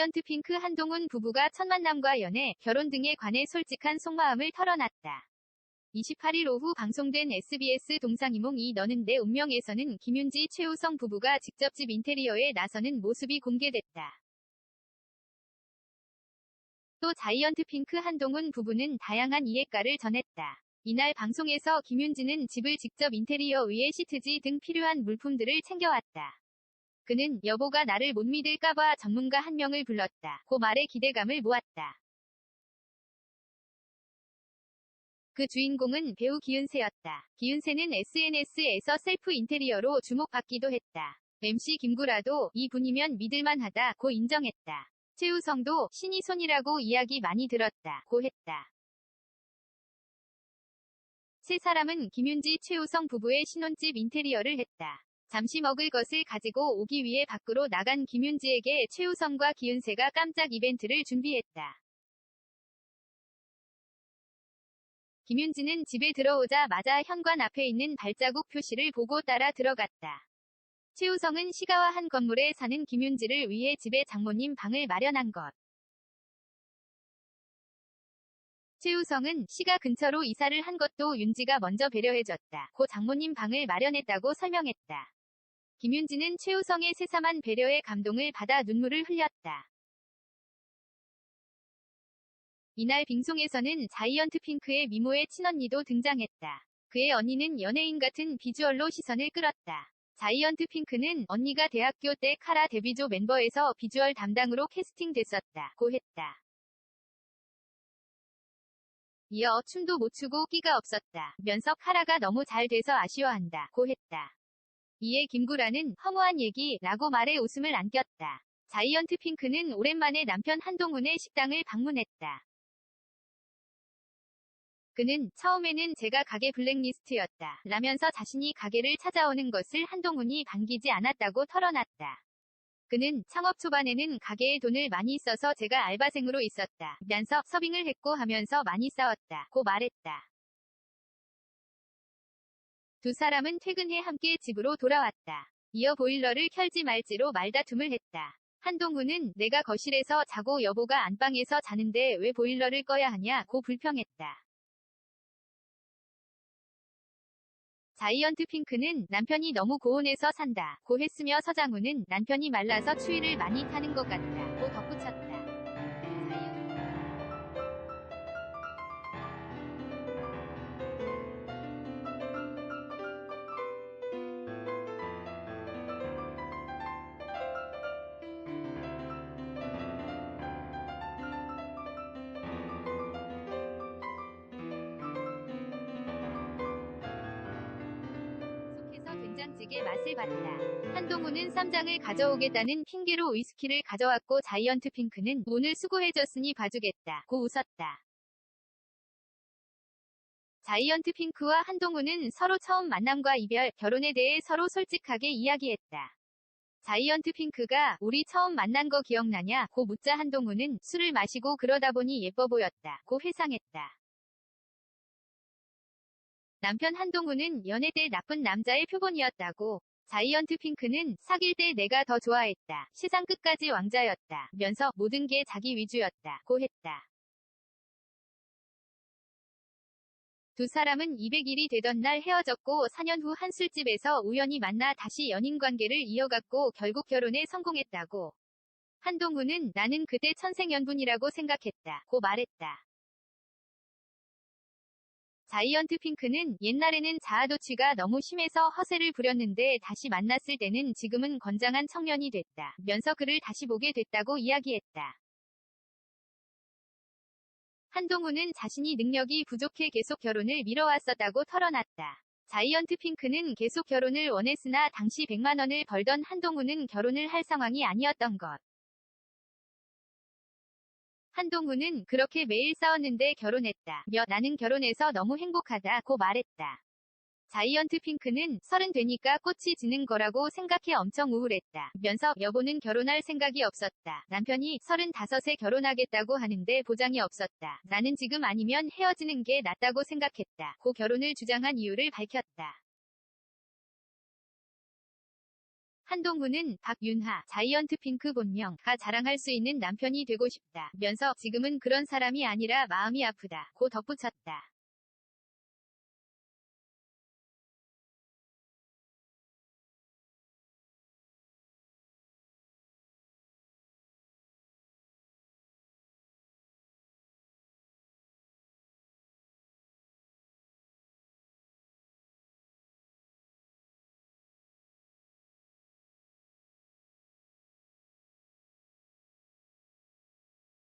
자이언트핑크 한동훈 부부가 첫 만남과 연애, 결혼 등에 관해 솔직한 속마음을 털어놨다. 28일 오후 방송된 SBS 동상이몽 이 너는 내 운명에서는 김윤지 최우성 부부가 직접 집 인테리어에 나서는 모습이 공개됐다. 또 자이언트핑크 한동훈 부부는 다양한 이해가를 전했다. 이날 방송에서 김윤지는 집을 직접 인테리어 위에 시트지 등 필요한 물품들을 챙겨왔다. 그는 여보가 나를 못 믿을까봐 전문가 한 명을 불렀다. 고 말에 기대감을 모았다. 그 주인공은 배우 기은세였다. 기은세는 SNS에서 셀프 인테리어로 주목받기도 했다. MC 김구라도 이 분이면 믿을만하다 고 인정했다. 최우성도 신이 손이라고 이야기 많이 들었다 고 했다. 세 사람은 김윤지 최우성 부부의 신혼집 인테리어를 했다. 잠시 먹을 것을 가지고 오기 위해 밖으로 나간 김윤지에게 최우성과 기은세가 깜짝 이벤트를 준비했다. 김윤지는 집에 들어오자마자 현관 앞에 있는 발자국 표시를 보고 따라 들어갔다. 최우성은 시가와 한 건물에 사는 김윤지를 위해 집에 장모님 방을 마련한 것. 최우성은 시가 근처로 이사를 한 것도 윤지가 먼저 배려해줬다. 고 장모님 방을 마련했다고 설명했다. 김윤지는 최우성의 새삼한 배려에 감동을 받아 눈물을 흘렸다. 이날 빙송에서는 자이언트핑크의 미모의 친언니도 등장했다. 그의 언니는 연예인 같은 비주얼로 시선을 끌었다. 자이언트핑크는 언니가 대학교 때 카라 데뷔조 멤버에서 비주얼 담당으로 캐스팅됐었다 고 했다. 이어 춤도 못 추고 끼가 없었다 면서 카라가 너무 잘 돼서 아쉬워한다 고 했다. 이에 김구라는 허무한 얘기 라고 말해 웃음을 안겼다. 자이언트핑크는 오랜만에 남편 한동훈의 식당을 방문했다. 그는 처음에는 제가 가게 블랙리스트였다 라면서 자신이 가게를 찾아오는 것을 한동훈이 반기지 않았다고 털어놨다. 그는 창업 초반에는 가게에 돈을 많이 써서 제가 알바생으로 있었다 면서 서빙을 했고 하면서 많이 싸웠다 고 말했다. 두 사람은 퇴근해 함께 집으로 돌아왔다. 이어 보일러를 켤지 말지로 말다툼을 했다. 한동훈은 내가 거실에서 자고 여보가 안방에서 자는데 왜 보일러를 꺼야 하냐 고 불평했다. 자이언트핑크는 남편이 너무 고온에서 산다 고 했으며 서장훈은 남편이 말라서 추위를 많이 타는 것 같다 고 덧붙였다. 속해서 된장찌개 맛을 봤다. 한동훈은 쌈장을 가져오겠다는 핑계로 위스키를 가져왔고 자이언트핑크는 오늘 수고해줬으니 봐주겠다 고 웃었다. 자이언트핑크와 한동훈은 서로 처음 만남과 이별, 결혼에 대해 서로 솔직하게 이야기했다. 자이언트핑크가 우리 처음 만난 거 기억나냐 고 묻자 한동훈은 술을 마시고 그러다 보니 예뻐 보였다 고 회상했다. 남편 한동훈은 연애 때 나쁜 남자의 표본이었다고. 자이언트핑크는 사귈 때 내가 더 좋아했다. 세상 끝까지 왕자였다. 면서 모든 게 자기 위주였다 고 했다. 두 사람은 200일이 되던 날 헤어졌고 4년 후 한 술집에서 우연히 만나 다시 연인관계를 이어갔고 결국 결혼에 성공했다고. 한동훈은 나는 그때 천생연분이라고 생각했다 고 말했다. 자이언트핑크는 옛날에는 자아도취가 너무 심해서 허세를 부렸는데 다시 만났을 때는 지금은 건장한 청년이 됐다 면서 그를 다시 보게 됐다고 이야기했다. 한동훈은 자신이 능력이 부족해 계속 결혼을 미뤄왔었다고 털어놨다. 자이언트핑크는 계속 결혼을 원했으나 당시 100만 원을 벌던 한동훈은 결혼을 할 상황이 아니었던 것. 한동훈은 그렇게 매일 싸웠는데 결혼했다 며 나는 결혼해서 너무 행복하다 고 말했다. 자이언트핑크는 30 되니까 꽃이 지는 거라고 생각해 엄청 우울했다 면서 여보는 결혼할 생각이 없었다. 남편이 35에 결혼하겠다고 하는데 보장이 없었다. 나는 지금 아니면 헤어지는 게 낫다고 생각했다 고 결혼을 주장한 이유를 밝혔다. 한동훈은 박윤하, 자이언트 핑크 본명가 자랑할 수 있는 남편이 되고 싶다 면서 지금은 그런 사람이 아니라 마음이 아프다 고 덧붙였다.